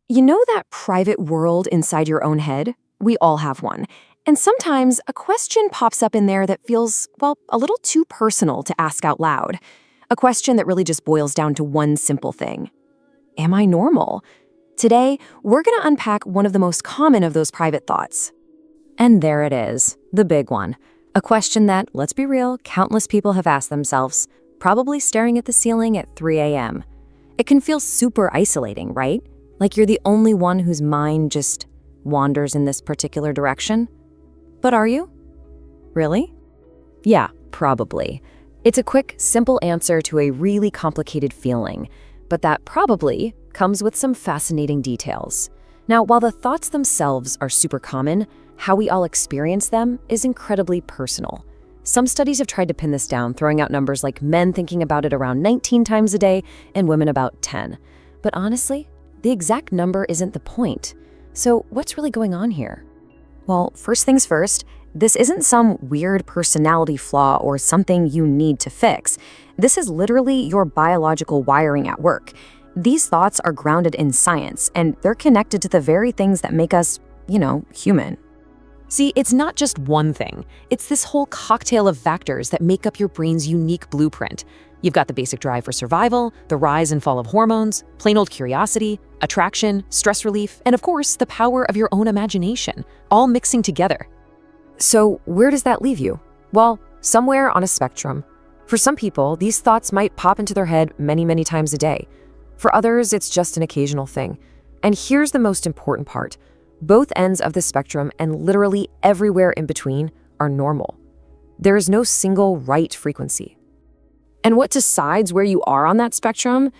You know that private world inside your own head? We all have one. And sometimes a question pops up in there that feels, well, a little too personal to ask out loud. A question that really just boils down to one simple thing. Am I normal? Today, we're going to unpack one of the most common of those private thoughts. And there it is, the big one. A question that, let's be real, countless people have asked themselves, probably staring at the ceiling at 3 a.m. It can feel super isolating, right? Like you're the only one whose mind just wanders in this particular direction. But are you? Really? Yeah, probably. It's a quick, simple answer to a really complicated feeling, but that probably comes with some fascinating details. Now, while the thoughts themselves are super common, how we all experience them is incredibly personal. Some studies have tried to pin this down, throwing out numbers like men thinking about it around 19 times a day and women about 10. But honestly, the exact number isn't the point. So what's really going on here? Well, first things first, this isn't some weird personality flaw or something you need to fix. This is literally your biological wiring at work. These thoughts are grounded in science, and they're connected to the very things that make us, human. See, it's not just one thing. It's this whole cocktail of factors that make up your brain's unique blueprint. You've got the basic drive for survival, the rise and fall of hormones, plain old curiosity, attraction, stress relief, and of course, the power of your own imagination, all mixing together. So where does that leave you? Well, somewhere on a spectrum. For some people, these thoughts might pop into their head many, many times a day. For others, it's just an occasional thing. And here's the most important part. Both ends of the spectrum and literally everywhere in between are normal. There is no single right frequency. And what decides where you are on that spectrum?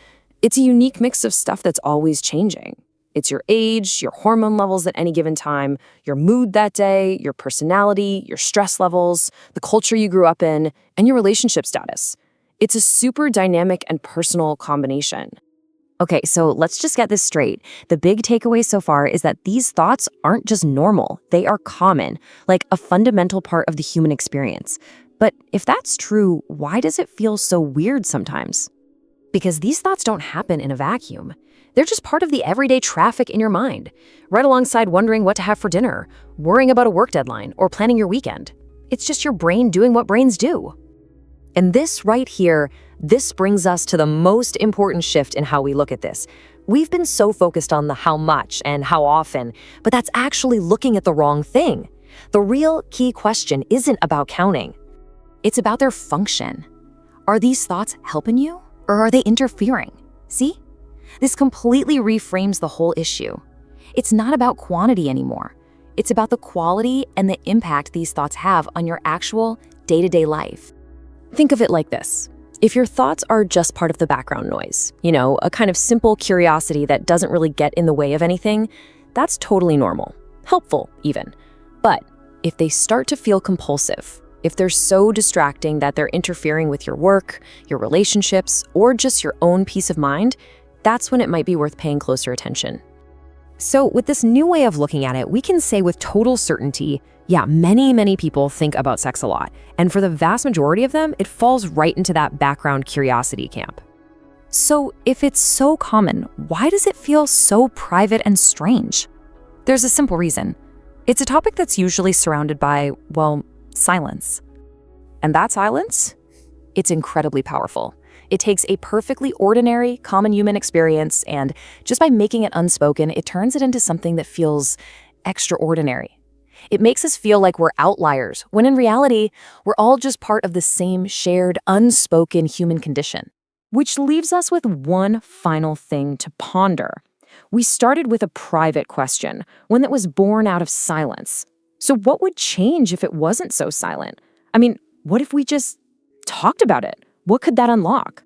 It's a unique mix of stuff that's always changing. It's your age, your hormone levels at any given time, your mood that day, your personality, your stress levels, the culture you grew up in, and your relationship status. It's a super dynamic and personal combination. Okay, so let's just get this straight. The big takeaway so far is that these thoughts aren't just normal, they are common, like a fundamental part of the human experience. But if that's true, why does it feel so weird sometimes? Because these thoughts don't happen in a vacuum. They're just part of the everyday traffic in your mind, right alongside wondering what to have for dinner, worrying about a work deadline, or planning your weekend. It's just your brain doing what brains do. And this right here, this brings us to the most important shift in how we look at this. We've been so focused on the how much and how often, but that's actually looking at the wrong thing. The real key question isn't about counting. It's about their function. Are these thoughts helping you, or are they interfering? See? This completely reframes the whole issue. It's not about quantity anymore. It's about the quality and the impact these thoughts have on your actual day-to-day life. Think of it like this. If your thoughts are just part of the background noise, a kind of simple curiosity that doesn't really get in the way of anything, that's totally normal, helpful even. But if they start to feel compulsive, if they're so distracting that they're interfering with your work, your relationships, or just your own peace of mind, that's when it might be worth paying closer attention. So with this new way of looking at it, we can say with total certainty, yeah, many people think about sex a lot. And for the vast majority of them, it falls right into that background curiosity camp. So if it's so common, why does it feel so private and strange? There's a simple reason. It's a topic that's usually surrounded by, well, silence. And that silence? It's incredibly powerful. It takes a perfectly ordinary, common human experience, and just by making it unspoken, it turns it into something that feels extraordinary. It makes us feel like we're outliers, when in reality, we're all just part of the same shared, unspoken human condition. Which leaves us with one final thing to ponder. We started with a private question, one that was born out of silence. So what would change if it wasn't so silent? I mean, what if we just talked about it? What could that unlock?